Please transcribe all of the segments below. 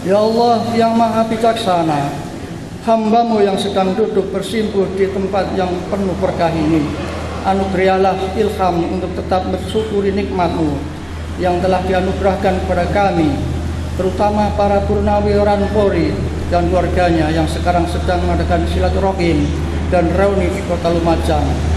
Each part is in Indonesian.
Ya Allah yang maha bijaksana, hamba-Mu yang sedang duduk bersimpuh di tempat yang penuh berkah ini, anugerahilah ilham untuk tetap bersyukuri nikmat-Mu yang telah dianugerahkan kepada kami, terutama para purnawiran Polri dan keluarganya yang sekarang sedang mengadakan silaturahim dan reuni di Kota Lumajang.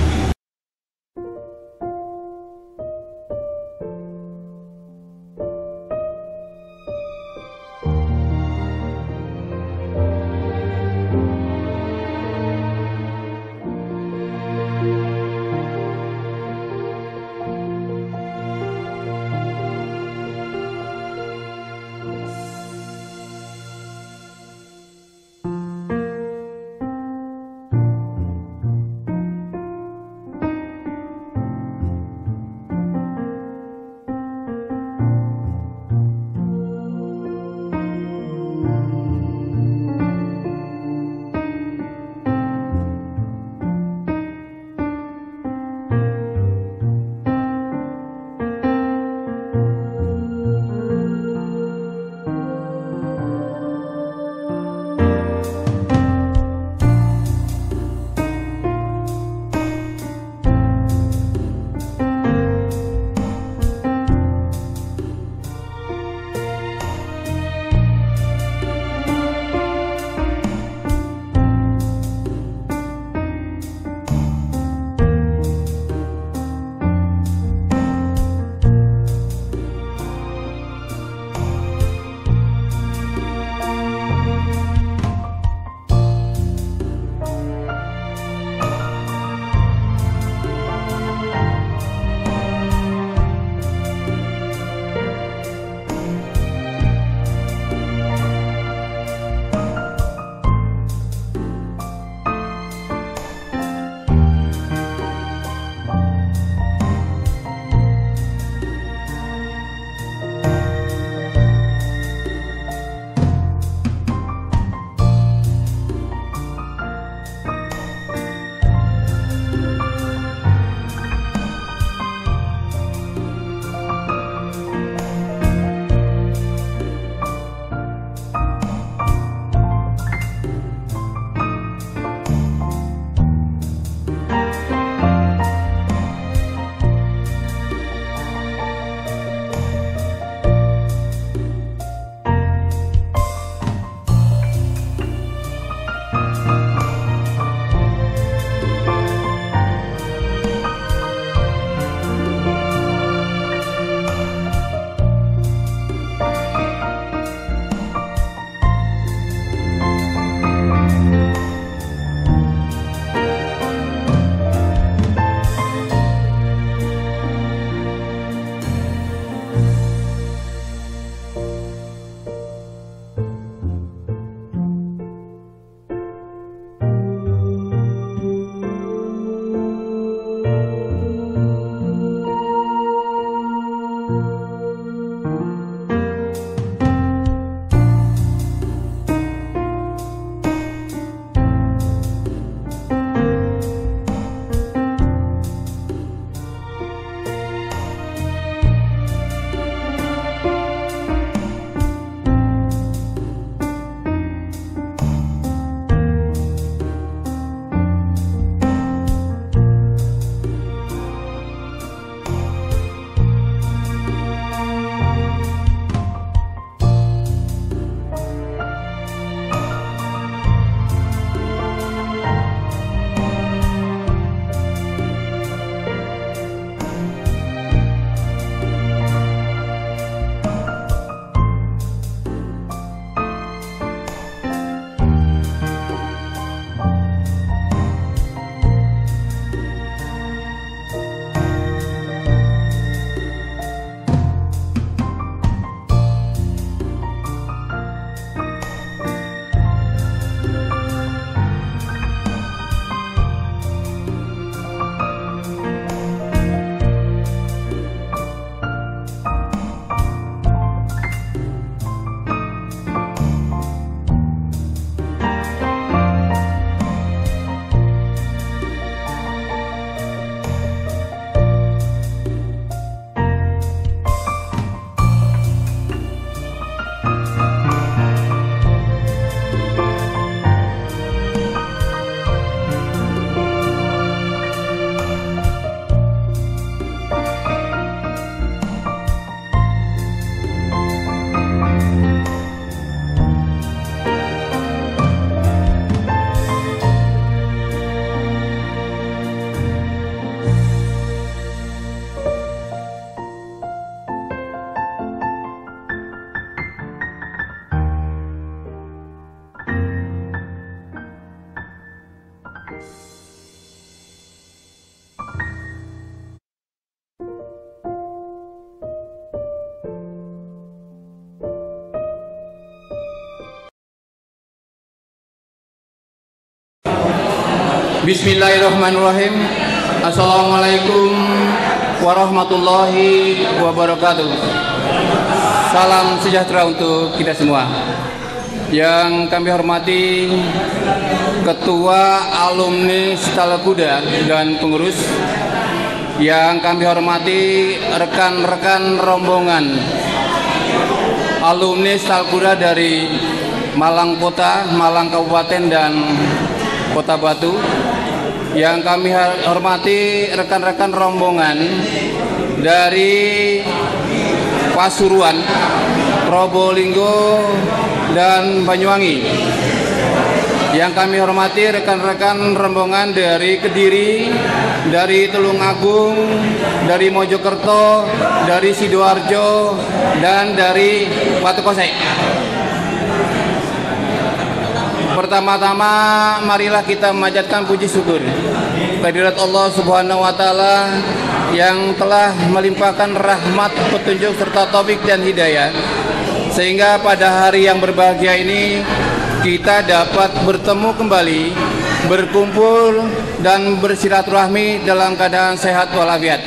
Bismillahirrahmanirrahim. Assalamualaikum warahmatullahi wabarakatuh. Salam sejahtera untuk kita semua. Yang kami hormati Ketua Alumni Stal Kuda dan pengurus, yang kami hormati rekan-rekan rombongan alumni Stal Kuda dari Malang Kota, Malang Kabupaten, dan Kota Batu. Yang kami hormati rekan-rekan rombongan dari Pasuruan, Probolinggo, dan Banyuwangi. Yang kami hormati rekan-rekan rombongan dari Kediri, dari Tulungagung, dari Mojokerto, dari Sidoarjo, dan dari Batu Kosek. Pertama-tama marilah kita memanjatkan puji syukur kehadirat Allah Subhanahu wa taala yang telah melimpahkan rahmat, petunjuk serta taufik dan hidayah, sehingga pada hari yang berbahagia ini kita dapat bertemu kembali, berkumpul dan bersilaturahmi dalam keadaan sehat walafiat.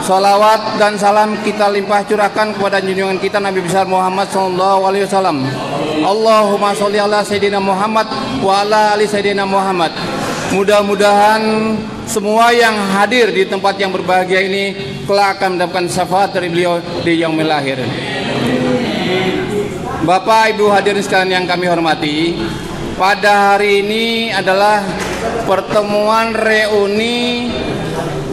Salawat dan salam kita limpah curahkan kepada junjungan kita Nabi besar Muhammad SAW. Allahumma sholli ala Sayyidina Muhammad wa ala ali Sayyidina Muhammad. Mudah-mudahan semua yang hadir di tempat yang berbahagia ini kelak akan mendapatkan syafaat dari beliau di yaumil akhir. Bapak Ibu hadirin sekalian yang kami hormati, pada hari ini adalah pertemuan reuni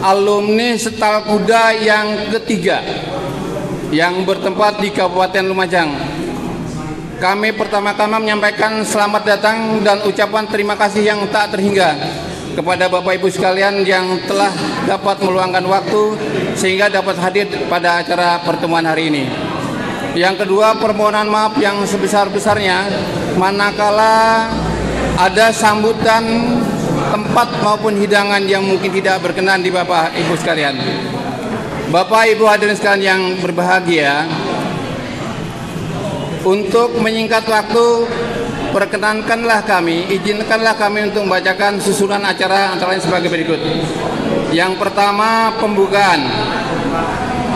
alumni Stal Kuda yang ketiga yang bertempat di Kabupaten Lumajang. Kami pertama-tama menyampaikan selamat datang dan ucapan terima kasih yang tak terhingga kepada Bapak Ibu sekalian yang telah dapat meluangkan waktu sehingga dapat hadir pada acara pertemuan hari ini. Yang kedua, permohonan maaf yang sebesar-besarnya manakala ada sambutan tempat maupun hidangan yang mungkin tidak berkenan di Bapak Ibu sekalian. Bapak Ibu hadirin sekalian yang berbahagia, untuk menyingkat waktu, perkenankanlah kami, izinkanlah kami untuk membacakan susunan acara antara lain sebagai berikut. Yang pertama, pembukaan.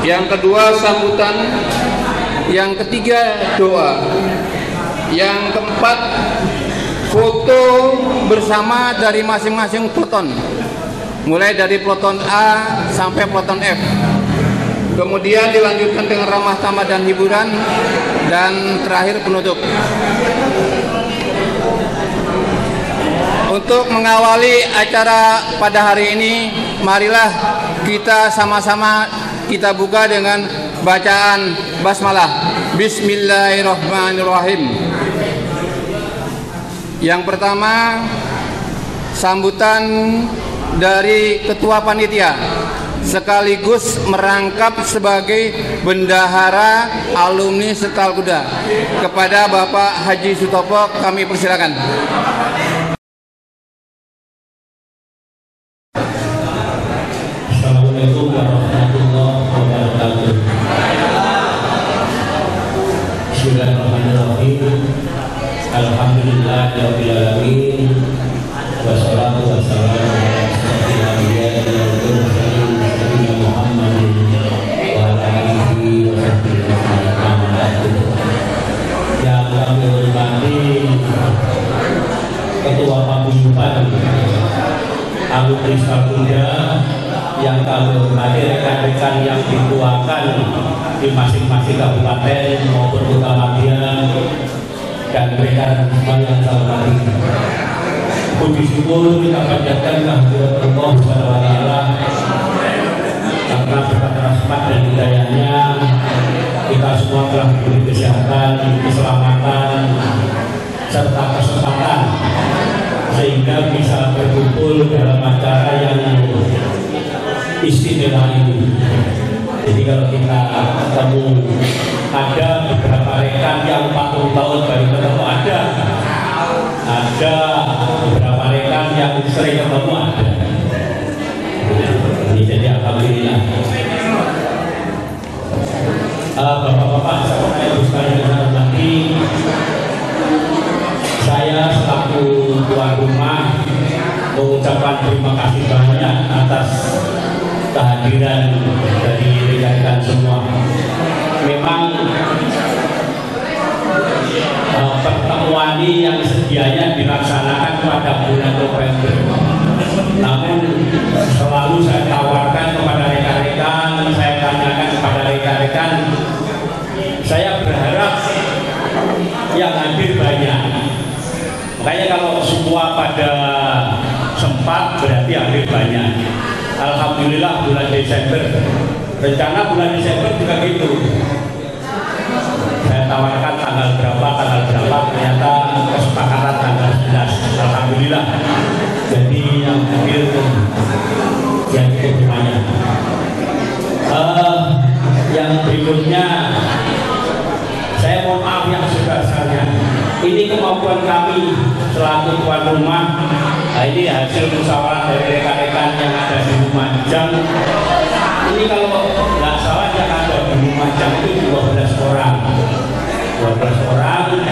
Yang kedua, sambutan. Yang ketiga, doa. Yang keempat, foto bersama dari masing-masing peloton, mulai dari peloton A sampai peloton F. Kemudian dilanjutkan dengan ramah tamah dan hiburan, dan terakhir penutup. Untuk mengawali acara pada hari ini, marilah kita sama-sama kita buka dengan bacaan basmalah. Bismillahirrahmanirrahim. Yang pertama, sambutan dari Ketua Panitia sekaligus merangkap sebagai bendahara alumni Stal Kuda kepada Bapak Haji Sutopo, kami persilakan. Assalamualaikum warahmatullahi wabarakatuh. Bismillahirrahmanirrahim. Alhamdulillahirabbil alamin. Wassalatu wassalamu ala asyrofil anbiya'i wal mursalin sayyidina Muhammadin wa ala alihi wa sahbihi ajma'in. Yang kami hormati Ketua Paguyuban alumni Stal Kuda, yang kami hormati rekan-rekan yang dituakan di masing-masing kabupaten maupun kota Madia, dan rekan semua yang saya hormati. Puji syukur kita panjatkan kehadirat Allah SWT karena berkat rahmat dan hidayahnya kita semua telah diberi kesehatan, keselamatan, serta kesempatan sehingga bisa berkumpul dalam acara yang istimewa ini. Jadi kalau kita ketemu, ada beberapa rekan yang 40 tahun baru ketemu, ada beberapa rekan yang sering ketemu, ada. Jadi alhamdulillah. Bapak-bapak, Ibu sekalian yang hormati, saya selaku tuan rumah mengucapkan terima kasih banyak atas kehadiran dari rekan-rekan semua. Memang pertemuan ini yang sedianya dilaksanakan pada bulan November, namun selalu saya tawarkan kepada rekan-rekan, saya tanyakan kepada rekan-rekan, saya berharap yang hadir banyak. Makanya kalau semua pada sempat berarti hadir banyak. Alhamdulillah bulan Desember, rencana bulan Desember juga gitu. Saya tawarkan tanggal berapa, ternyata kesepakatan tanggal 11. Alhamdulillah. Jadi yang hadir yang cukup banyak. Yang berikutnya, saya mohon maaf yang sebesarnya. Ini kemampuan kami selaku tuan rumah. Nah, ini hasil musyawarah dari rekan-rekan yang ada di Lumajang. Ini kalau nggak salah yang ada di Lumajang itu 12 orang. 12 orang,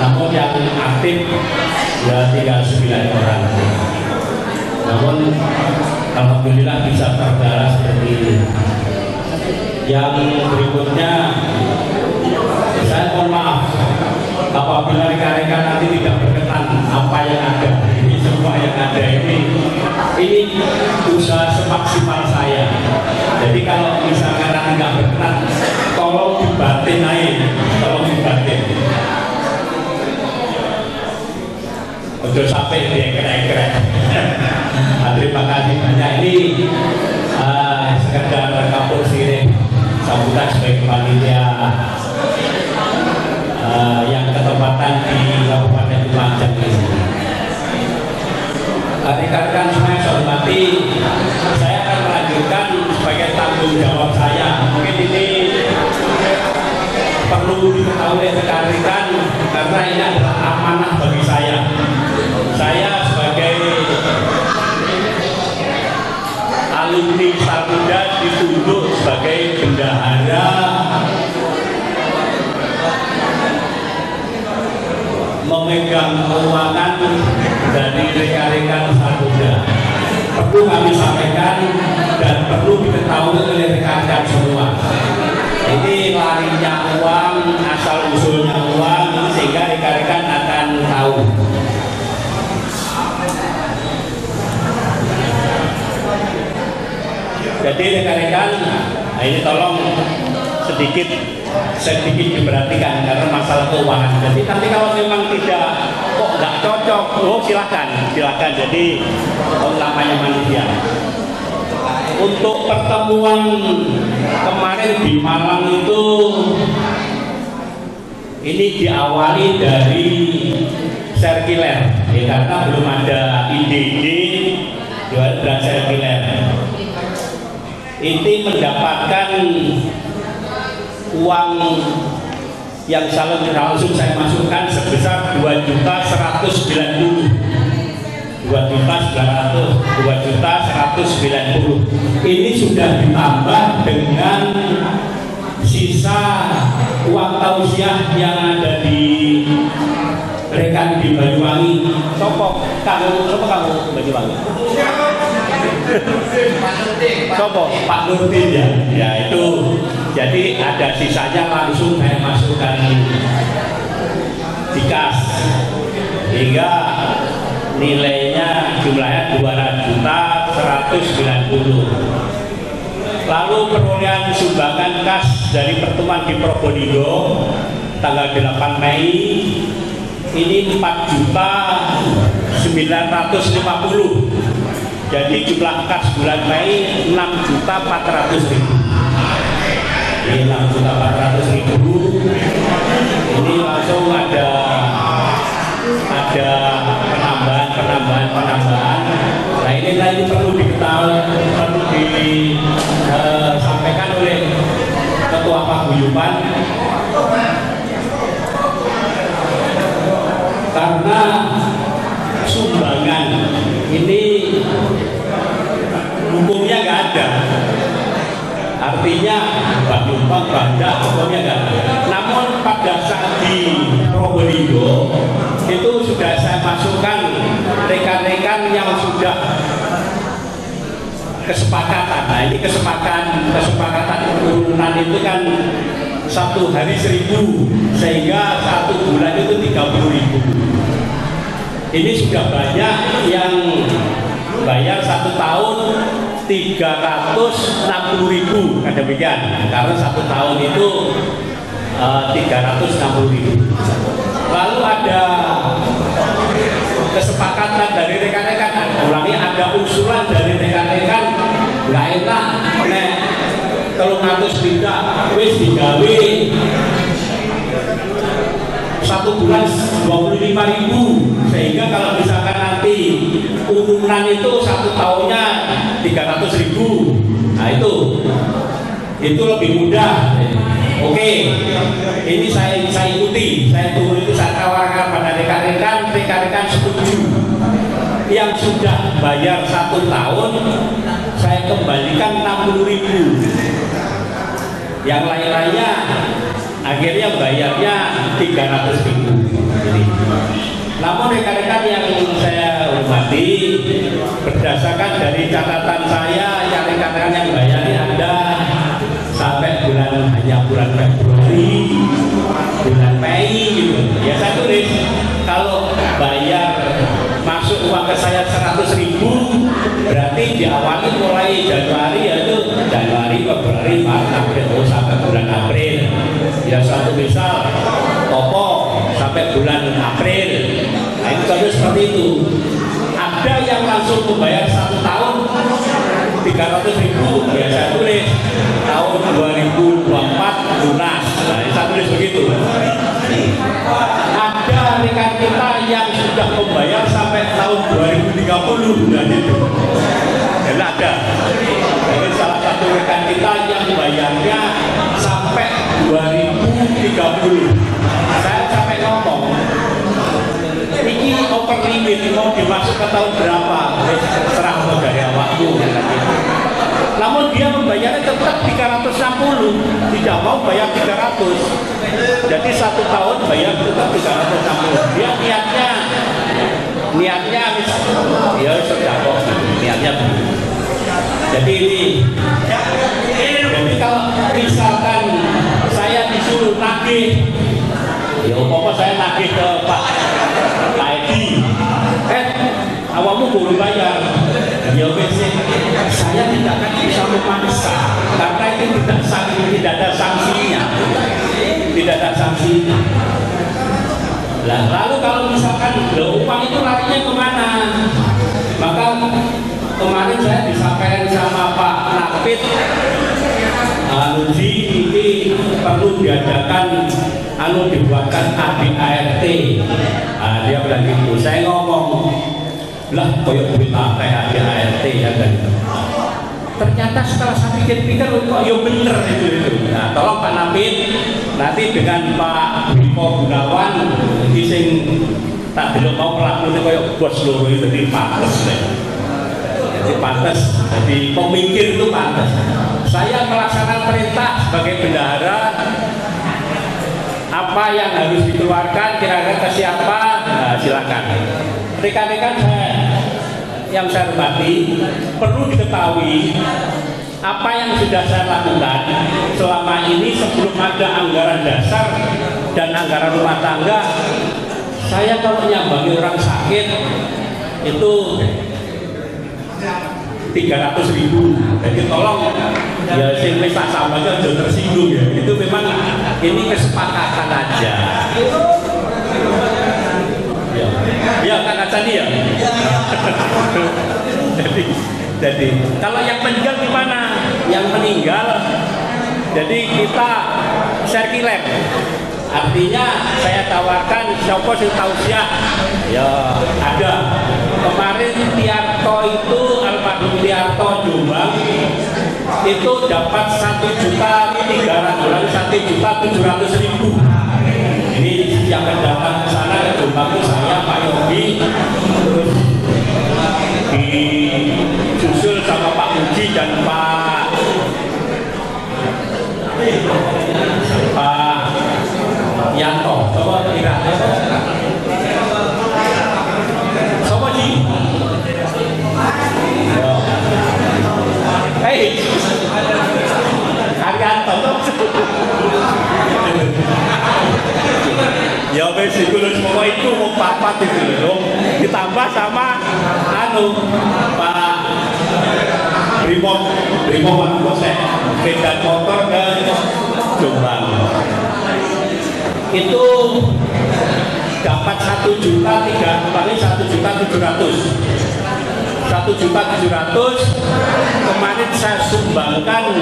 namun yang aktif ya tinggal 9 orang. Namun alhamdulillah bisa terbalas seperti ini. Yang berikutnya, saya mohon maaf apabila rekan-rekan nanti tidak berkenan apa yang ada. Ini semua yang ada ini usaha semaksimal saya. Jadi kalau misalkan nanti nggak berkenan, tolong dibatin aja, tolong dibatin. Udah sampai dia keren-keren. Terima kasih banyak. Ini sekedar kapur sirih sambutan sebagai panitia yang ketempatan di Kabupaten Lumajang ini. Rekan-rekan semua yang saya hormati, saya akan melanjutkan sebagai tanggung jawab saya. Mungkin ini perlu diketahui oleh rekan-rekan karena ini adalah amanah bagi saya. Saya sebagai alumni Sarmuda ditunjuk sebagai bendahara memegang keuangan dari rekan-rekan Sarmuda. Perlu kami sampaikan dan perlu diketahui oleh rekan-rekan semua. Ini larinya uang, asal usulnya uang, sehingga rekan-rekan akan tahu. Jadi rekan-rekan, ini tolong sedikit diperhatikan karena masalah keuangan. Jadi nanti kalau memang tidak kok nggak cocok, silakan. Jadi namanya manusia. Untuk pertemuan kemarin di Malang itu, ini diawali dari sirkuler, karena belum ada ide-ide jualan sirkuler. Ini mendapatkan uang yang langsung saya masukkan sebesar 2.190.000. 2.190.000. Ini sudah ditambah dengan sisa uang tausiah yang ada di rekan di Banyuwangi. Sopo kamu Banyuwangi? Sopo Pak Nurdin ya itu. Jadi ada sisanya langsung saya masukkan di kas hingga nilainya jumlahnya 200.190. Lalu perolehan sumbangan kas dari pertemuan di Probolinggo tanggal 8 Mei ini 4.950.000. Jadi jumlah kas bulan Mei 6.400.000. Ini 6.400.000. Ini langsung ada penambahan. Nah ini perlu diketahui, perlu disampaikan oleh Ketua Paguyuban, karena sumbangan ini hukumnya nggak ada. Artinya nyumbang banda hukumnya nggak ada. Namun pada saat di Probolinggo itu sudah saya masukkan rekan-rekan rekan-rekan yang sudah kesepakatan. Nah, ini kesepakatan urunan itu kan 1 hari 1.000, sehingga 1 bulan itu 30.000. Ini sudah banyak yang bayar 1 tahun 360.000, kan demikian, karena 1 tahun itu 360.000. Lalu ada kesepakatan dari rekan-rekan, ada usulan dari rekan-rekan, nggak enak nek 300 tidak wis digawe 1 bulan 25.000, sehingga kalau misalkan nanti urunan itu 1 tahunnya 300.000, nah itu lebih mudah. Oke, ini saya ikuti, saya tunggu itu, saya tawarkan pada rekan-rekan setuju. Yang sudah bayar 1 tahun saya kembalikan 60.000, yang lain-lainnya akhirnya bayarnya 300.000. Namun rekan-rekan yang saya hormati, berdasarkan dari catatan saya, yang rekan-rekan yang bayarnya ada sampai hanya bulan Februari, bulan Mei gitu. Ya saya tulis, kalau bayar masuk uang ke saya 100.000, berarti diawali mulai Januari, yaitu Januari, Februari, Maret, April, sampai bulan April. Ya satu misal Topo sampai bulan April. Nah itu kan seperti itu. Ada yang langsung membayar 1 tahun 300.000, ya saya tulis tahun 2024 lunas. Nah saya tulis begitu. Ada rekan kita yang sudah membayar sampai tahun 2030, dan itu dan ada. Ini salah satu rekan kita yang bayarnya sampai 2030. Saya sampai ngomong, ini over limit, mau dimasuk ke tahun berapa? Serah dari awakmu. Namun dia membayarnya tetap 360, tidak mau bayar 300. Jadi 1 tahun bayar tetap 360. Dia niatnya ya sudah kok, niatnya. Jadi kalau misalkan saya disuruh nagih, ya umpama saya nagih ke Pak Edi, awakmu belum bayar, ya wes, saya tidak akan bisa memaksa, karena itu tidak ada sanksinya, Lalu kalau misalkan uang itu larinya kemana? Maka kemarin saya disampaikan sama Pak Nakpit, Nuji, ini perlu diadakan, dibuatkan ADART. Dia bilang gitu. Saya ngomong, lah koyok duit apa ADART ya kan? Ternyata setelah saya pikir-pikir, kok ya bener itu. Nah, tolong Pak Nakpit, nanti dengan Pak Bimo Gunawan, sing tak belum mau melakukan koyok bos loro itu di pantas. Jadi pantas, jadi pemikir itu pantas. Saya melaksanakan perintah sebagai bendahara, apa yang harus dikeluarkan kira-kira ke siapa, nah, silakan. Rekan-rekan yang saya hormati, perlu diketahui apa yang sudah saya lakukan selama ini sebelum ada anggaran dasar dan anggaran rumah tangga. Saya kalau nyambangi orang sakit itu 300.000. Jadi tolong ya sing wis tak sampaikan jangan tersinggung ya. Itu memang ini kesepakatan aja. Ya Kak Acani ya. Jadi kalau yang meninggal gimana? Yang meninggal, jadi kita serkiler. Artinya saya tawarkan siapa sih tausiah, ya ada. Kemarin Tiarto itu, almarhum Tiarto Jombang itu dapat 1.700.000. Ini yang akan datang ke sana ke Jombang itu saya, Pak Yogi, terus disusul sama Pak Uji dan Pak Yanto. Coba kira sama Ji loh, semua itu mau papat itu loh. Ditambah sama Pak Brimob Pak Bosek, sepeda motor ke Jombang. Itu dapat 1.300.000, paling 1.700.000. 1.700.000 kemarin saya sumbangkan 1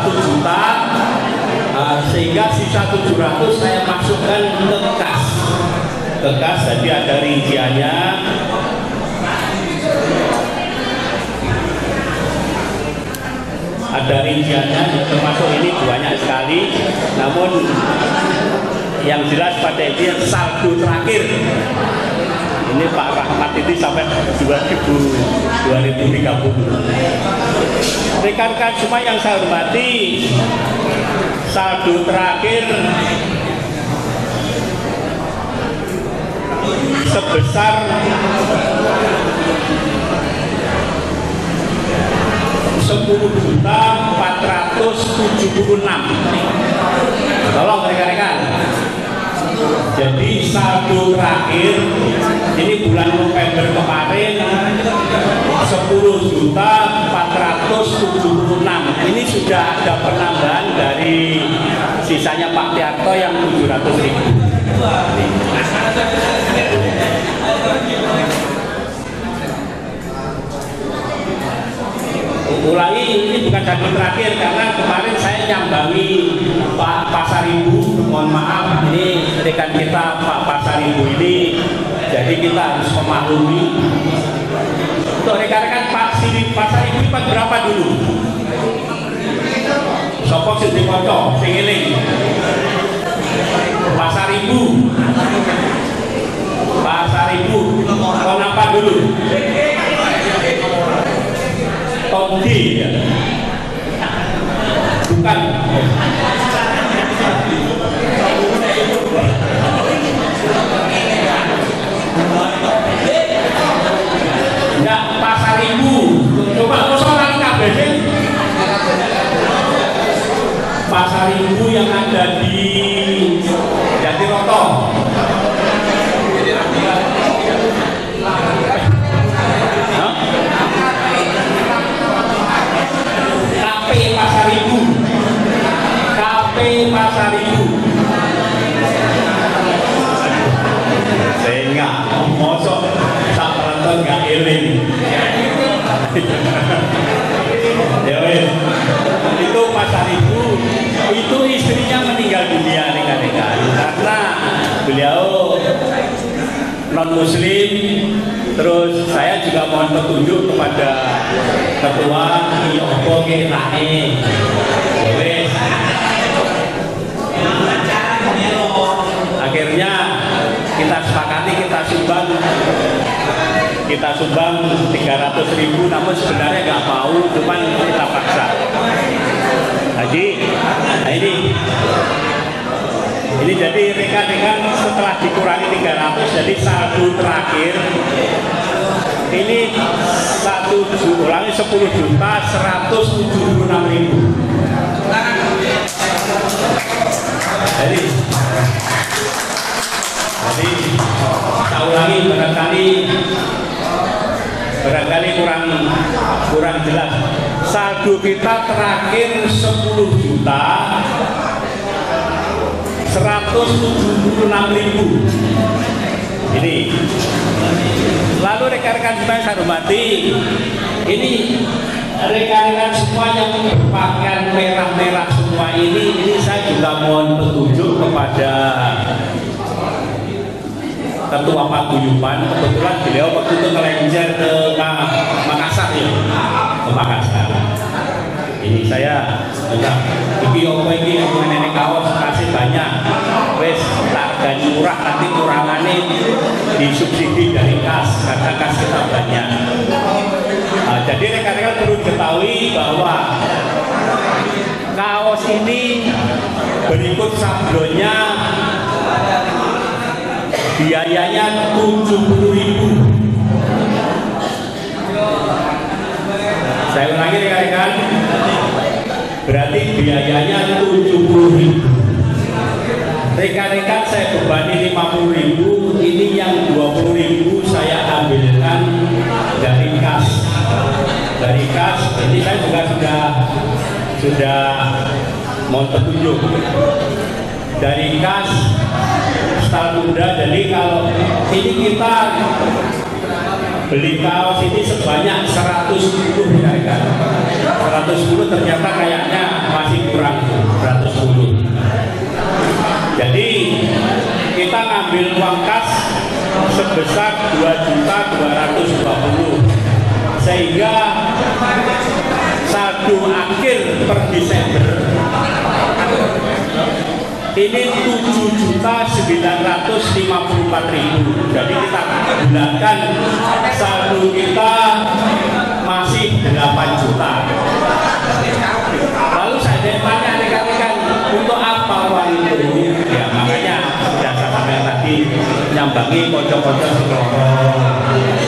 juta, sehingga sisa 700 saya masukkan ke kas. Jadi ada rinciannya. Ada rinciannya, termasuk ini banyak sekali. Namun yang jelas pada intinya saldo terakhir ini Pak Rahmat ini sampai 2030. Rekan-rekan semua yang saya hormati, saldo terakhir sebesar 10.476. Tolong rekan-rekan. Jadi saldo terakhir ini bulan November kemarin 10.476. Ini sudah ada penambahan dari sisanya Pak Tiarto yang 700.000. Ulangi, ini bukan saldo terakhir karena kemarin saya nyambangi Pak Pasaribu. Mohon maaf, ini rekan kita Pak Pasaribu ini, jadi kita harus memaklumi. Untuk rekan-rekan Pasaribu ini berapa dulu? Sopo sing dipoco, sing eling. Pasaribu. Tahun apa dulu? Tondi ya? Bukan. Enggak, Pasaribu. Coba soal kabeh. Pasaribu yang ada di Jatiroto. KP Pasaribu. Sehingga mosok sak penonton gak eling. Ya wes. Itu Pasaribu, itu istrinya meninggal dunia rekan-rekan karena beliau non muslim. Terus saya juga mohon petunjuk kepada ketua Iopo Rae. Akhirnya kita sepakati, kita sumbang 300.000, namun sebenarnya nggak mau, cuman kita paksa. Haji, nah ini jadi rekan-rekan setelah dikurangi 300, jadi saldo terakhir ini 10.176.000. Jadi saya ulangi, barangkali kurang jelas. Saldo kita terakhir 10.176.000. Ini. Lalu rekan-rekan semua saya hormati, ini rekan-rekan semua yang berpakaian merah-merah semua ini saya juga mohon petunjuk kepada Ketua Paguyuban. Kebetulan beliau waktu itu ngelenjer ke Makassar ya, ke Makassar. Ini saya enggak, iki nenek kaos kasih banyak, wes harga murah, nanti kurangannya disubsidi dari kas karena kas kita banyak. Jadi rekan-rekan perlu diketahui bahwa kaos ini berikut sablonnya, biayanya 70.000. Saya ulangi rekan-rekan, berarti biayanya 70.000. rekan-rekan saya bebani 50.000, ini yang 20.000 saya ambilkan dari kas. Dari kas, ini saya juga sudah mau petunjuk dari kas Stal Muda. Jadi kalau ini kita beli kaos ini sebanyak 110 rekan. 110 ternyata kayaknya masih kurang 110. Jadi kita ngambil uang kas sebesar 2.220.000 sehingga saldo akhir per Desember ini 7.954.000. Jadi kita bulatkan saldo kita masih 8 juta. Lalu saya tanya rekan-rekan, untuk apa uang itu? Ya makanya sudah saya sampaikan tadi, nyambangi kocok-kocok sekelompok.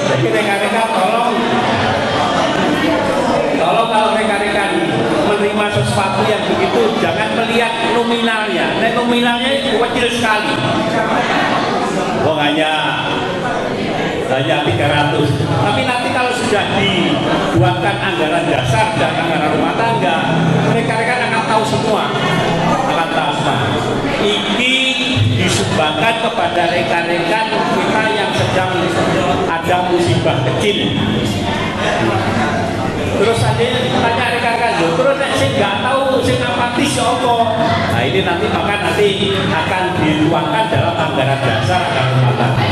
Jadi rekan-rekan tolong kalau rekan-rekan menerima sesuatu yang begitu, jangan melihat nominalnya. Nah, nominalnya itu kecil sekali. Oh hanya 300. Tapi nanti kalau sudah dibuatkan anggaran dasar dan anggaran rumah tangga, rekan-rekan akan tahu semua. Ini disumbangkan kepada rekan-rekan kita yang sedang ada musibah kecil. Terus ada tanya rekan-rekan, terus saya nggak tahu saya ngapati siapa. Nah ini nanti akan dituangkan dalam anggaran dasar anggaran rumah tangga.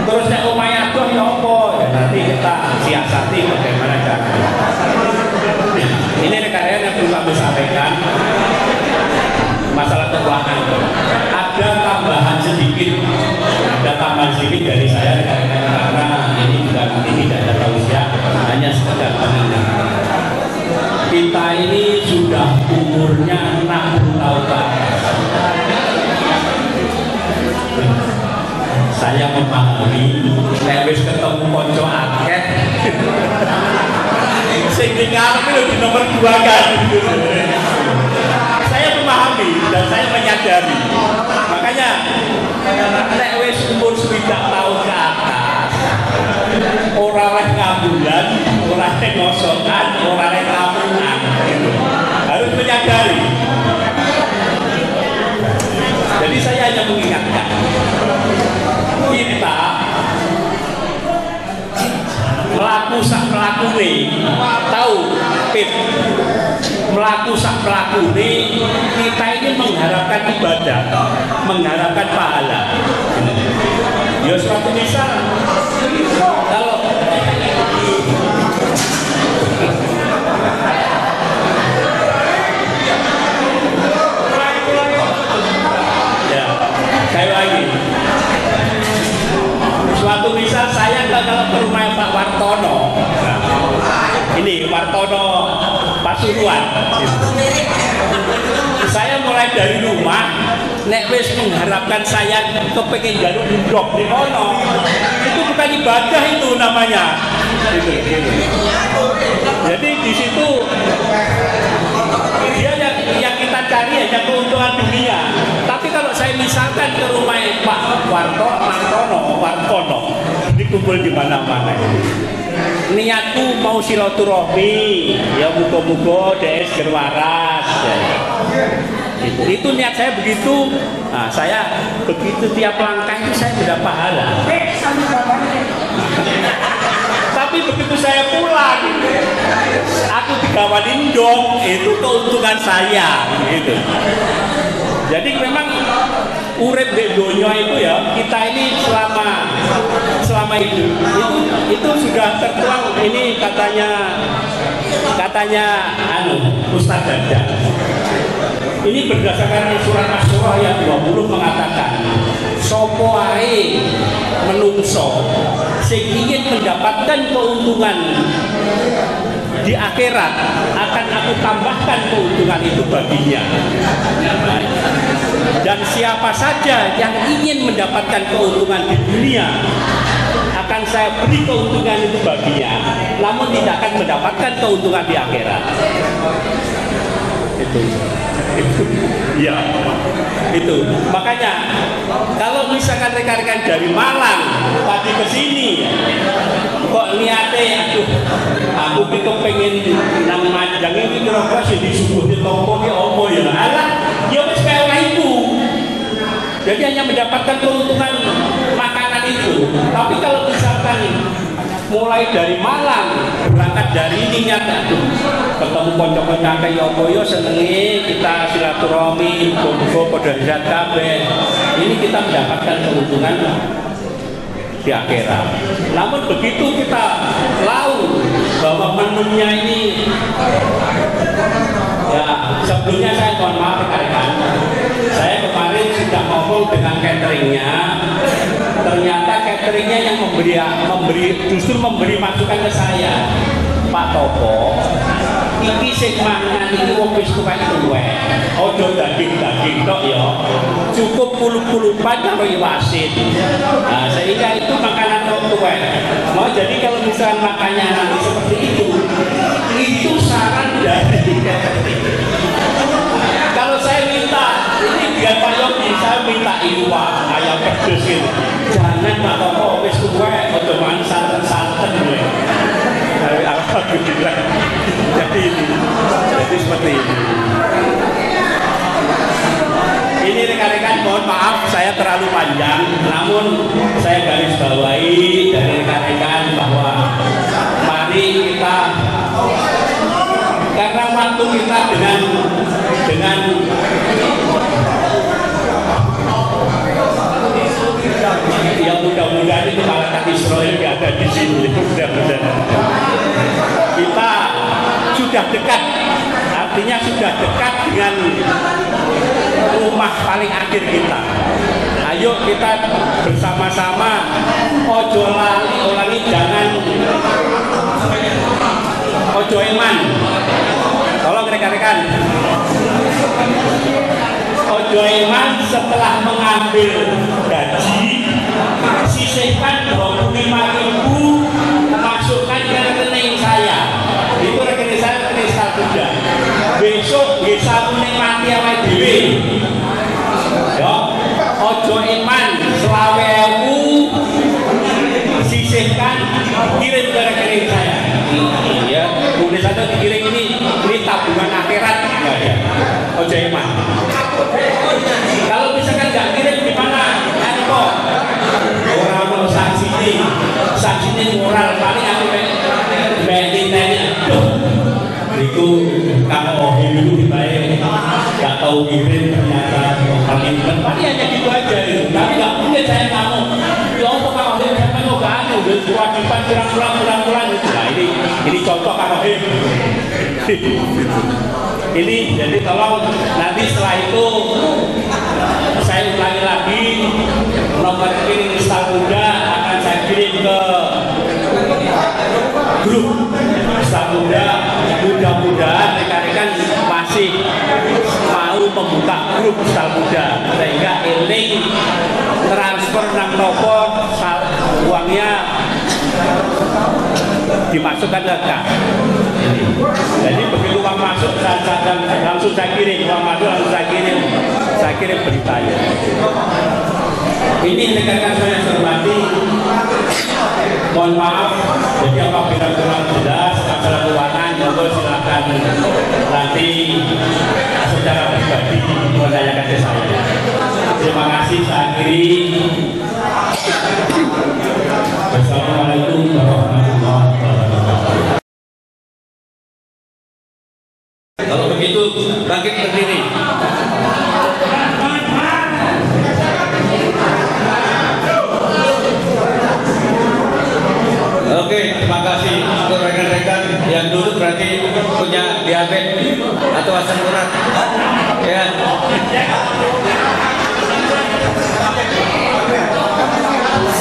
Terus saya umaya tuh ya apa? Ya nanti kita siasati bagaimana caranya. Ini rekan-rekan yang perlu kami sampaikan masalah keuangan. Ada tambahan sedikit dari saya rekan-rekan karena ini juga nanti tidak ada tausiah, hanya sekedar pengingat. Kita ini sudah umurnya 60 tahun ke atas. Saya memahami, wis ketemu konco akeh. Sing ngarep itu di nomor 2 kan. Saya memahami dan saya menyadari. Makanya nek wis umur 60 tahun ke atas, ora oleh ngambulan, ora oleh ngosokan, ora oleh lamungan. Harus menyadari. Jadi saya hanya mengingatkan kita melaku tahu Pip, melaku kita ini mengharapkan ibadah, mengharapkan pahala. Ya suatu misal kalau ya kayak lagi suatu misal saya kalau ke rumah Pak Wartono, ini Wartono Pasuruan, saya mulai dari rumah nek wis mengharapkan saya kepengin jaluk ndok di kono, itu bukan ibadah, itu namanya. Jadi di situ dia yang kita cari hanya keuntungan dunia. Tapi kalau saya misalkan ke rumah Pak Wartono dikumpul di mana-mana, niatku mau silaturahmi, ya muga-muga DS gerwaras. Itu niat saya begitu. Nah, saya begitu tiap langkah itu saya tidak pahala. Tapi begitu saya pulang, aku digawain dong, itu keuntungan saya, gitu. Jadi memang urip di dunia itu ya, kita ini selama itu sudah tertuang. Ini katanya Ustaz Dada. Ini berdasarkan surat Asy-Syura ayat 20 mengatakan, sopo ae menungso sing ingin mendapatkan keuntungan di akhirat, akan aku tambahkan keuntungan itu baginya. Dan siapa saja yang ingin mendapatkan keuntungan di dunia, akan saya beri keuntungan itu baginya, namun tidak akan mendapatkan keuntungan di akhirat. itu ya itu. Makanya kalau misalkan rekan-rekan dari Malang tadi ke sini kok niatnya aduh aku itu pengen nang Majang ini kira-kira sih disuguh di toko ini apa ya alah ya wis kaya itu. Jadi hanya mendapatkan keuntungan makanan itu. Tapi kalau misalkan mulai dari Malang berangkat dari ini nyata tuh ketemu konco-konco kaya apa senengi kita silaturahmi muga padha zat kabeh. Ini kita mendapatkan keuntungan di akhirat. Namun begitu kita tahu bahwa menunya ini ya sebelumnya saya mohon maaf rekan-rekan, saya kemarin sudah ngomong dengan cateringnya, ternyata cateringnya yang justru memberi masukan ke saya, Pak Topo, iki sing mangan iki wong wis tuwek tuwek. Aja daging-daging tok ya. Cukup puluh-puluhan karo iwasin. Nah, sehingga itu makanan wong tuwek. Mau jadi kalau misalnya makannya nanti seperti itu saran dari kalau saya minta ini biar Pak Yogi, saya minta iwak ayam pedes gitu. Jangan Pak Topo wis tuwek aja mangan santen-santen gue. Alhamdulillah. Jadi seperti ini. Ini rekan-rekan mohon maaf saya terlalu panjang, namun saya garis bawahi dari rekan-rekan bahwa mari kita karena waktu kita dengan yang mudah-mudahan itu malaikat Israel yang ada di sini mudah-mudahan kita sudah dekat, artinya sudah dekat dengan rumah paling akhir kita. Ayo kita bersama-sama ojo lali ulangi jangan ojo eman. Tolong rekan-rekan. Ojo eman setelah mengambil gaji sisihkan 25.000 masukkan ke rekening saya. Itu rekening saya rekening Stakuda. Besok bisa menikmati awake dhewe. Ya, ojo iman 20.000 sisihkan kirim ke rekening saya. Ya, boleh saja dikirim ini tabungan akhirat enggak ya. Ojo iman. Kalau misalkan nggak kirim di mana? Kok orang mau saksi moral paling aku tanya itu kalau Ohim itu dibayar nggak tahu kirim ternyata paling tapi hanya gitu aja itu. Tapi nggak mungkin saya kamu ya apa kalau Ohim saya kan nggak ada kewajiban kurang itu. Nah ini contoh kalau Ohim ini jadi tolong nanti setelah itu saya ulangi lagi nomor rekening Stakuda akan saya kirim ke grup Stakuda. Mudah-mudahan rekan-rekan masih mau membuka grup Stakuda sehingga link transfer nang nopo uangnya dimasukkan ke kas. Jadi begitu uang masuk langsung saya kirim, uang masuk langsung saya kirim beritanya. Ini rekan-rekan saya hormati, mohon maaf jadi apabila kurang jelas masalah keuangan monggo silakan nanti secara pribadi menanyakan ke saya. Terima kasih, saya akhiri. Wassalamualaikum warahmatullahi wabarakatuh. Kalau begitu bangkit berdiri. Oke, terima kasih untuk rekan-rekan yang duduk berarti punya diabetes atau asam urat. Ya.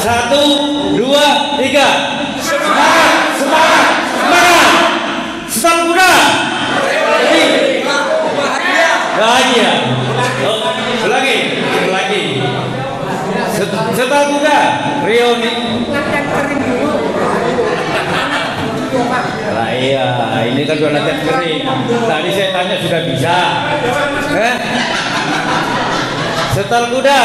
Satu, dua, tiga. Semangat, semangat, semangat. Stakuda. Bahagia. Lagi. Stakuda. Reuni. Nah iya, ini kan sudah latihan kering. Tadi saya tanya sudah bisa. Setel kuda.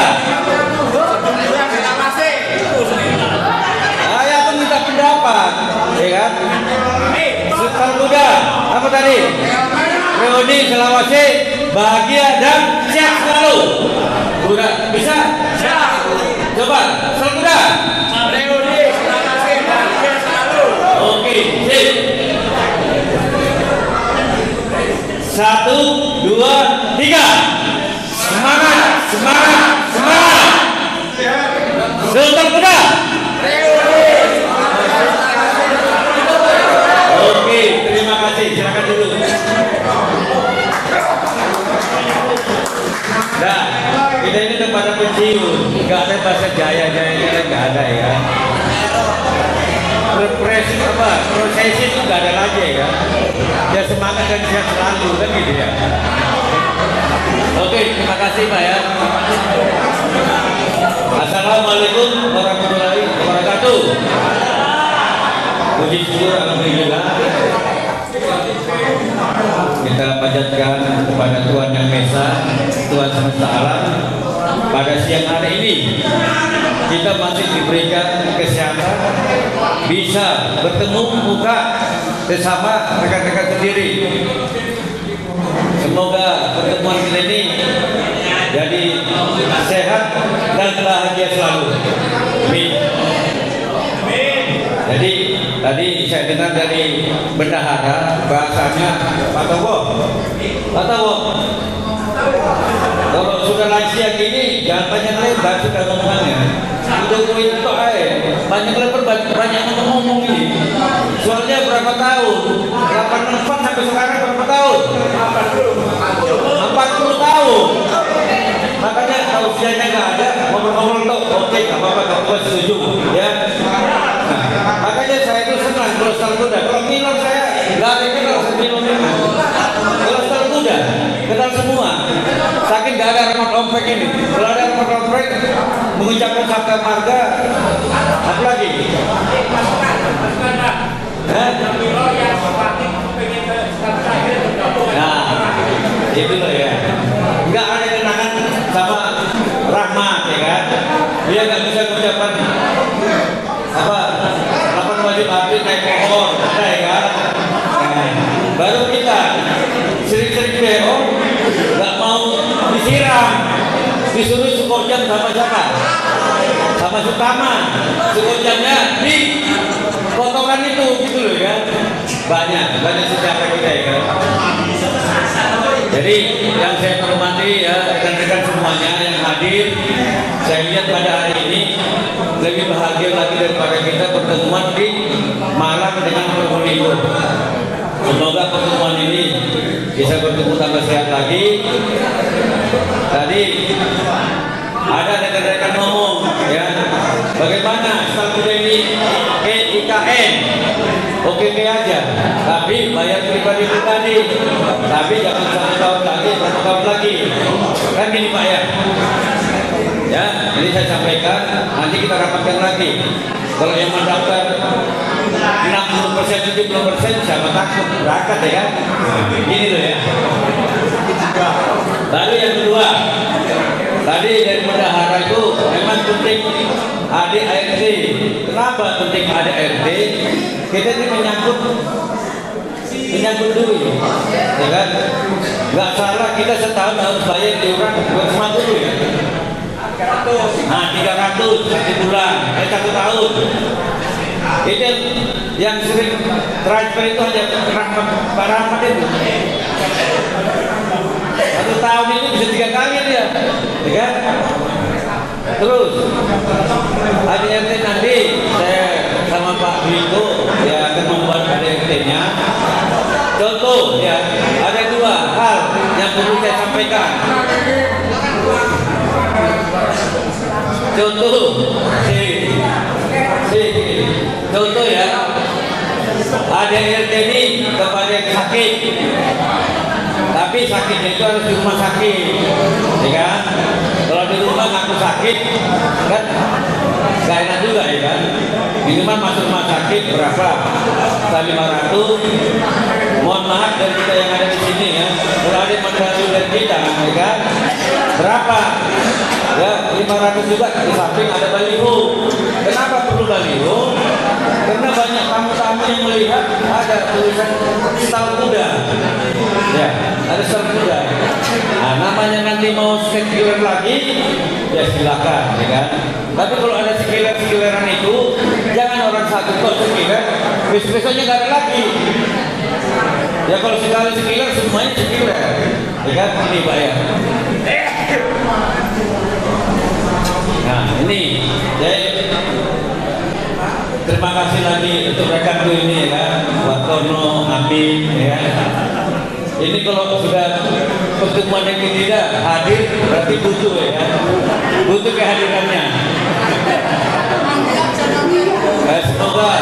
Saya kan minta pendapat, ya kan? Setel kuda. Apa tadi? Reuni Selawase, bahagia dan sehat selalu. Kuda bisa? Coba, setel kuda. Reuni Selawase, bahagia selalu. Oke, sip. 1, 2, 3. Semangat, semangat, semangat. Setel kuda. Oke, terima kasih. Silakan dulu. Nah, kita ini udah pada pensiun, nggak ada bahasa jaya-jaya, nggak ada ya. Prosesi itu nggak ada lagi ya. Ya semangat dan sehat selalu kan gitu ya. Oke, terima kasih Pak ya. Assalamualaikum warahmatullahi wabarakatuh. Puji syukur alhamdulillah. Kita panjatkan kepada Tuhan Yang Maha Esa, Tuhan semesta alam. Pada siang hari ini kita masih diberikan kesehatan, bisa bertemu muka bersama rekan-rekan sendiri. Semoga pertemuan kita ini jadi sehat dan bahagia selalu. Amin. Jadi tadi saya dengar dari bendahara bahasanya Pak Towo. Kalau sudah lansia gini jangan banyak lebar sudah ngomongannya. Udah poin itu banyak lebar banyak ngomong ini. Soalnya berapa tahun? 84 sampai sekarang berapa tahun? 40 tahun. Makanya kalau usianya nggak ada ngomong-ngomong tuh oke nggak apa-apa kamu setuju ya. Nah, makanya saya itu senang kalau setel kuda. Kalau minum saya nggak ada kenal minum. Kalau setel kuda kenal semua. Saking nggak ada remote ompek ini. Kalau ada remote ompek mengucapkan sabda marga apa lagi? Nah, itu loh ya. Nggak ada kenangan sama Rahmat ya kan? Dia nggak bisa mengucapkan apa? 8 wajib habis naik pohon, ada ya kan? Nah, baru kita sering-sering BO nggak mau disiram, disuruh Sukojam sama siapa? Sama Sutama, Sukojamnya di potongan itu gitu loh ya. Banyak sejarah kita ya kan. Jadi yang saya hormati ya rekan-rekan semuanya yang hadir, saya lihat pada hari ini lebih bahagia lagi daripada kita pertemuan di Malang dengan Probolinggo. Semoga pertemuan ini bisa bertemu tambah sehat lagi. Tadi ada rekan-rekan ngomong ya, bagaimana setelah kuda ini IKN oke aja, tapi bayar pribadi, tapi jangan 1 tahun lagi, 1 tahun lagi, kan gini Pak ya. Ya, jadi saya sampaikan, nanti kita rapatkan lagi. Kalau yang mendaftar 60%, 70% siapa takut berangkat ya kan? Gini loh ya. Lalu yang kedua, tadi dari bendahara itu memang penting ADART. Kenapa penting ADART? Kita ini menyangkut duit, ya kan? Nggak salah kita setahun harus bayar iuran 250 ya. Nah 300 1 bulan, 1 tahun. Itu yang sering transfer itu hanya Pak Rahmat itu. 1 tahun itu bisa 3 kali dia, ya kan? Terus ADRT nanti saya sama Pak Bliko ya akan membuat ADRT-nya. Contoh ya, ada 2 hal yang perlu saya sampaikan. Contoh, contoh ya, ADRT ini kepada yang sakit. Tapi sakitnya itu harus di rumah sakit, ya kan? Kalau di rumah ngaku sakit, kan nggak enak juga ya kan? Minimal masuk rumah sakit berapa? 500. Mohon maaf dari kita yang ada di sini ya. Kalau ada modal dari kita, ya kan? Berapa? Ya, 500 juga. Di samping ada baliho. Kenapa perlu baliho? Karena banyak tamu-tamu yang melihat ada tulisan stal kuda. Ya, ada stal kuda. Nah, namanya nanti mau sekiler lagi, ya silakan, ya kan? Tapi kalau ada sekiler-sekileran itu, jangan orang satu kok sekiler, besok-besoknya nggak ada lagi. Ya kalau sekali sekiler, semuanya sekiler, ya kan? Ini Pak ya. Nah ini, jadi terima kasih lagi untuk rekanku ini ya, Watono, Amin, ya. Ini kalau sudah pertemuan yang ketiga hadir berarti butuh ya, butuh kehadirannya. Semoga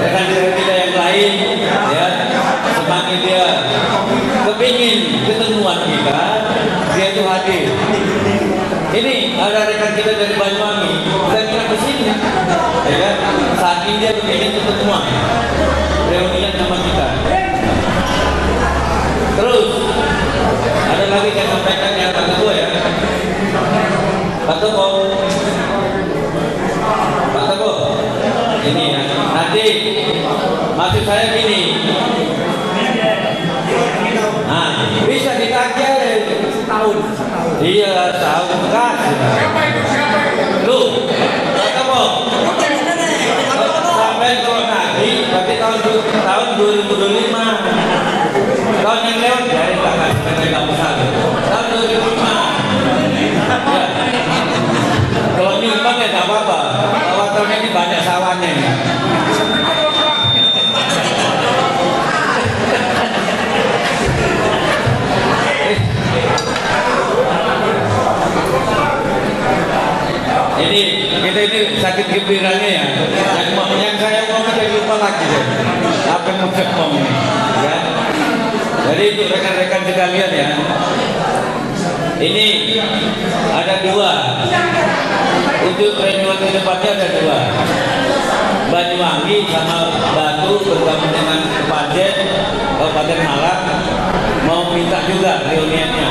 rekan-rekan kita yang lain ya semakin dia kepingin ketemuan kita, dia itu hadir. Ini ada rekan kita dari Banyuwangi, saya kira ke sini, ya kan? Saat ini dia kepingin ketemuan, reunian sama kita. Terus ada lagi yang sampaikan yang Pak Ketua ya, Pak Ketua, ini ya. Nanti maksud saya gini, nah bisa dikaji setahun. Iya setahun kan. Lu, Pak Ketua, sampai kalau nanti berarti tahun 2025. Tahun yang lewat dari belakang mereka besar. Tahun 2005. Ya. Kalau nyumbang ya nggak apa-apa. Tahun ini banyak sawahnya. Ini kita ini sakit gembiranya ya. Yang saya mau jadi lupa lagi deh. Apa yang mau saya ngomong ini? Ya. Jadi untuk rekan-rekan sekalian ya, ini ada dua. Untuk reunian ke depannya ada dua. Banyuwangi sama Batu bergabung dengan Kepanjen, Kabupaten Malang mau minta juga reuniannya.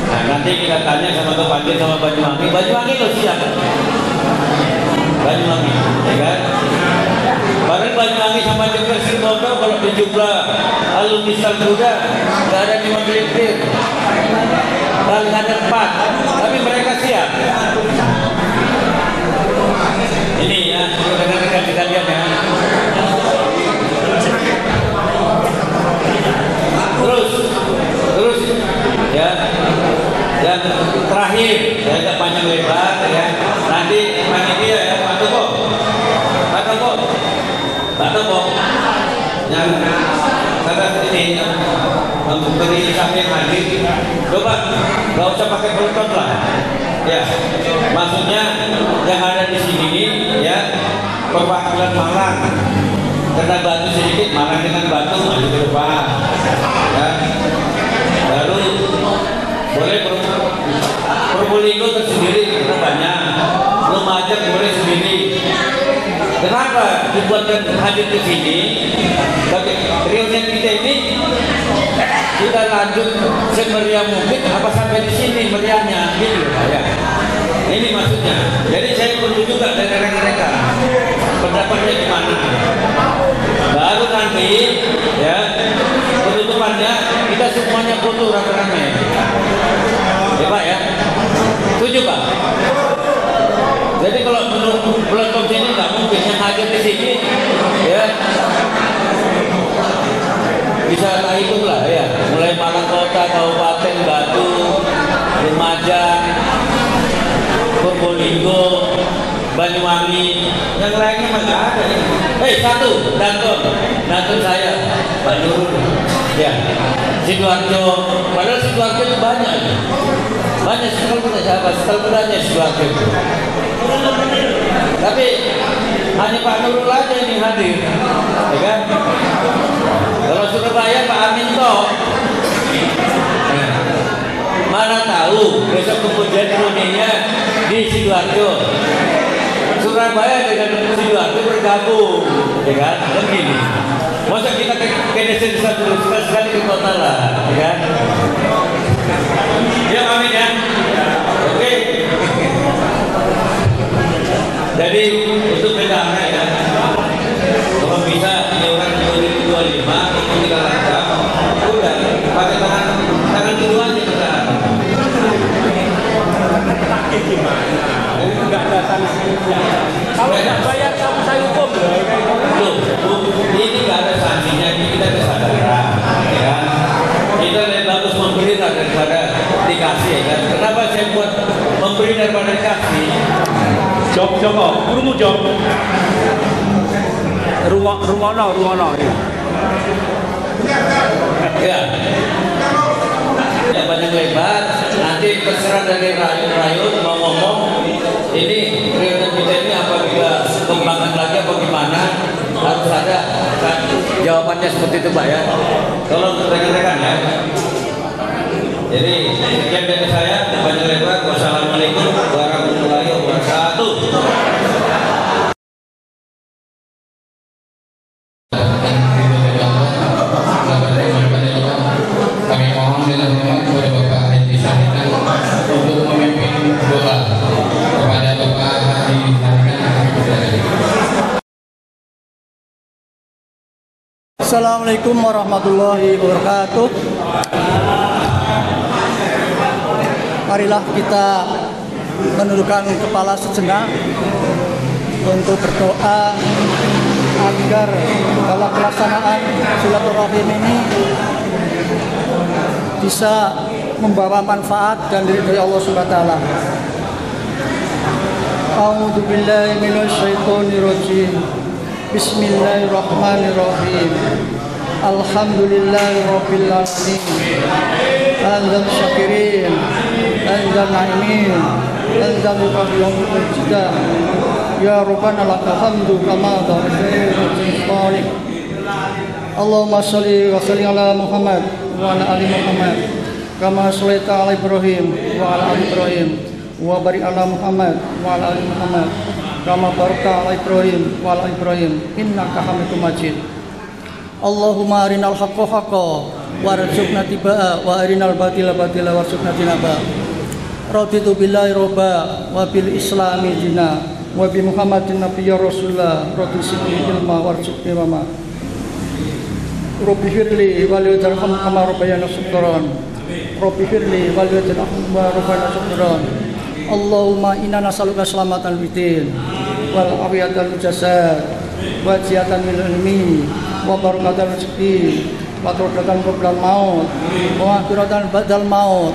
Nah nanti kita tanya sama Kepanjen sama Banyuwangi. Banyuwangi lo siap? Banyuwangi, ya kan? Padahal Banyuwangi sama Jember Sirbondo kalau di jumlah alumni Stal Kuda nggak ada 5 gelintir, paling ada 4, tapi mereka siap. Ini ya, rekan-rekan sekalian ya. Terus ya, yang terakhir saya nggak panjang lebar ya. Nanti panitia ya, Pak Toko, yang kata ini memberi kami hadir, coba nggak usah pakai penonton lah, ya. Maksudnya yang ada di sini ya perwakilan Malang, karena Batu sedikit Malang dengan Batu maju ke depan, ya. Baru boleh Probolinggo tersendiri karena banyak, Lumajang boleh sendiri. Kenapa dibuatkan hadir di sini? Tapi reunian kita ini kita lanjut semeriah mungkin apa sampai di sini meriahnya gitu ya. Ini maksudnya. Jadi saya perlu juga dari rekan-rekan pendapatnya gimana. Baru nanti ya penutupannya kita semuanya foto rame-rame. Ya Pak ya. Setuju Pak? Jadi kalau belum sini nggak mungkin yang hadir di sini ya bisa tak ikut lah ya. Mulai Malang Kota, Kabupaten, Batu, Lumajang, Probolinggo, Banyuwangi, yang lainnya masih ada. Satu, Danton saya, Pak Nurul, ya, Sidoarjo, padahal Sidoarjo itu banyak sekali punya sahabat, setelahnya Sidoarjo. Tapi hanya Pak Nurul aja ini hadir, ya kan? Kalau Surabaya Pak Amin toh, mana tahu besok kemudian reuniannya di Sidoarjo. Surabaya dengan Sidoarjo bergabung, ya kan? Begini. Masa kita ke desa terus sekali ke kota lah, ya kan? Ya amin ya. Oke. Jadi untuk bedanya ya, kalau bisa iuran 2025 itu 3 langkah, udah pakai tangan kedua aja kita. Gimana? Enggak ada sanksinya. Kalau nggak bayar kamu saya hukum loh. Ini nggak ada sanksinya, ini kita kesadaran, ya kan? Kita lebih bagus memberi daripada dikasih, ya kan? Kenapa saya buat memberi daripada dikasih? Joko, kurungu Jok. Rungono. Ya. Ya banyak lebar, nanti terserah dari rakyat mau ngomong ini prioritas kita ini apabila kembangkan lagi apa gimana, harus ada kan, jawabannya seperti itu Pak ya. Tolong rekan-rekan ya. Jadi sekian dari saya, banyak lebar. Wassalamualaikum warahmatullahi wabarakatuh. Kami mohon dengan hormat kepada Bapak Haji Sanitan untuk memimpin doa kepada Bapak Haji Sanitan. Assalamualaikum warahmatullahi wabarakatuh. Marilah kita menundukkan kepala sejenak untuk berdoa agar dalam pelaksanaan silaturahim ini bisa membawa manfaat dan ridho Allah Subhanahu wa taala. A'udzu billahi minasyaitonir rajim. Bismillahirrahmanirrahim. Alhamdulillahirabbil alamin. Anzal syakirin, anzal na'imin, anzal qadiyumul jidah. Ya Rabbana lakal hamdu kama ta'ala. Allahumma sholli wa sallim ala Muhammad wa ala ali Muhammad kama shallaita ala Ibrahim wa ala ali Ibrahim wa barik ala Muhammad wa ala ali Muhammad kama barakta ala Ibrahim wa ala Ibrahim innaka Hamidum Majid. Allahumma arinal haqqa haqqan warzuqna tibaa wa arinal batila batila warzuqna tinaba. Raditu billahi robba wa bil islami dina wa bi Muhammadin nabiyya rasulullah radhi'ni ilma warzuqni mama. Rabbi firli waliyadharham kama rabbayana shigharan. Rabbi firli waliyadharham kama rabbayana shigharan. Allahumma inna nas'aluka salamatan bidin wal afiyatan jasad wa ziyatan min ilmi wa barakatan rezeki wa tawdatan qabla maut wa akhiratan ba'dal maut.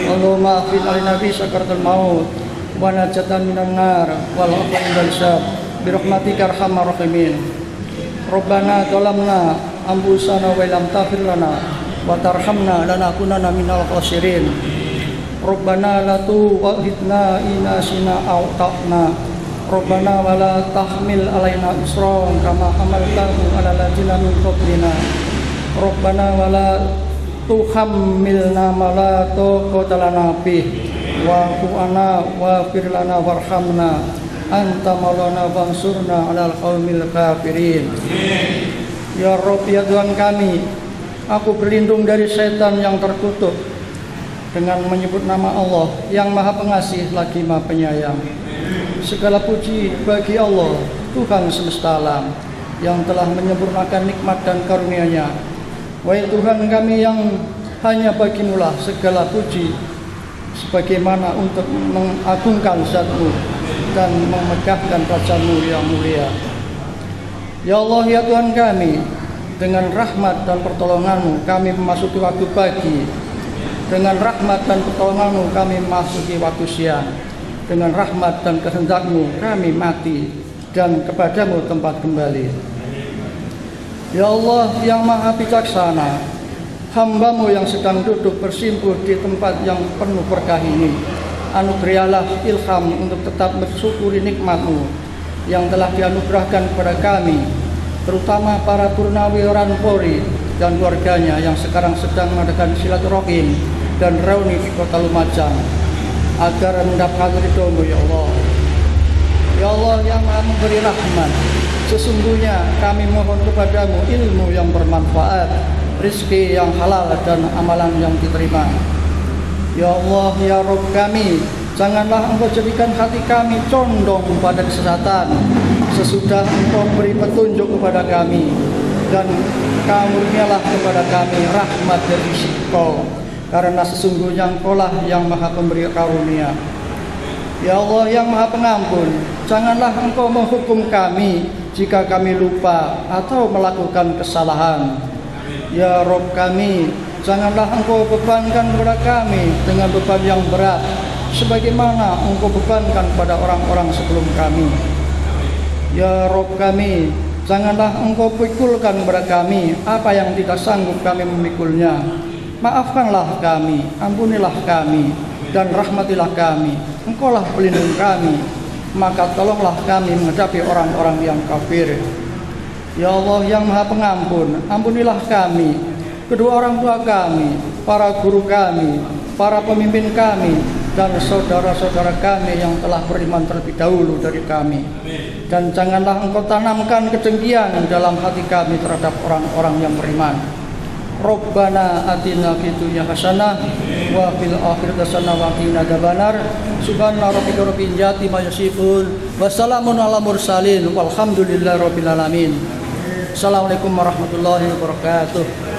Allahumma afid alina bi sakaratul maut wa najatan minan nar wal afwa indal hisab bi rahmatika arhamar rahimin. Rabbana zalamna anfusana wa lam taghfir lana wa tarhamna lanakunanna minal khasirin. Rabbana la tu'akhidna in nasina aw akhtana. Rabbana wa la tahmil alaina isran kama hamaltahu 'alal ladzina min qablina. Rabbana wa la tuhammilna ma la taqata lana bih wa'fu 'anna waghfir lana warhamna anta maulana fansurna 'alal qaumil kafirin. Ya Rabb, ya Tuhan kami, aku berlindung dari setan yang terkutuk dengan menyebut nama Allah yang Maha Pengasih lagi Maha Penyayang. Segala puji bagi Allah, Tuhan semesta alam, yang telah menyempurnakan nikmat dan karunia-Nya. Wahai Tuhan kami yang hanya bagimu-lah segala puji, sebagaimana untuk mengagungkan zat-Mu dan memegahkan raja-Mu yang mulia. Ya Allah, ya Tuhan kami, dengan rahmat dan pertolongan-Mu kami memasuki waktu pagi. Dengan rahmat dan pertolongan-Mu kami memasuki waktu siang. Dengan rahmat dan kehendak-Mu kami mati dan kepadamu tempat kembali. Ya Allah yang Maha Bijaksana, hamba-Mu yang sedang duduk bersimpuh di tempat yang penuh berkah ini, anugerahilah ilham untuk tetap bersyukuri nikmat-Mu yang telah dianugerahkan kepada kami, terutama para purnawiran Polri dan keluarganya yang sekarang sedang mengadakan silaturahim dan reuni di Kota Lumajang, agar mendapatkan ridho-Mu ya Allah. Ya Allah yang pemberi rahmat. Sesungguhnya kami mohon kepadamu ilmu yang bermanfaat, rezeki yang halal dan amalan yang diterima. Ya Allah, ya Rabb kami, janganlah Engkau jadikan hati kami condong pada kesesatan sesudah Engkau beri petunjuk kepada kami, dan karunialah kepada kami rahmat dari sisi Engkau, karena sesungguhnya Engkau lah yang maha pemberi karunia. Ya Allah yang maha pengampun, janganlah Engkau menghukum kami jika kami lupa atau melakukan kesalahan. Ya Rabb kami, janganlah Engkau bebankan kepada kami dengan beban yang berat sebagaimana Engkau bebankan pada orang-orang sebelum kami. Ya Rabb kami, janganlah Engkau pikulkan kepada kami apa yang tidak sanggup kami memikulnya. Maafkanlah kami, ampunilah kami, dan rahmatilah kami. Engkaulah pelindung kami, maka tolonglah kami menghadapi orang-orang yang kafir. Ya Allah yang maha pengampun, ampunilah kami, kedua orang tua kami, para guru kami, para pemimpin kami, dan saudara-saudara kami yang telah beriman terlebih dahulu dari kami. Dan janganlah Engkau tanamkan kedengkian dalam hati kami terhadap orang-orang yang beriman. Rabbana atina fid dunya hasanah wa fil akhirati hasanah wa qina adzabannar. Subhana rabbika rabbil izzati amma yasifun wa salamun alal mursalin walhamdulillahi rabbil alamin. Assalamualaikum warahmatullahi wabarakatuh.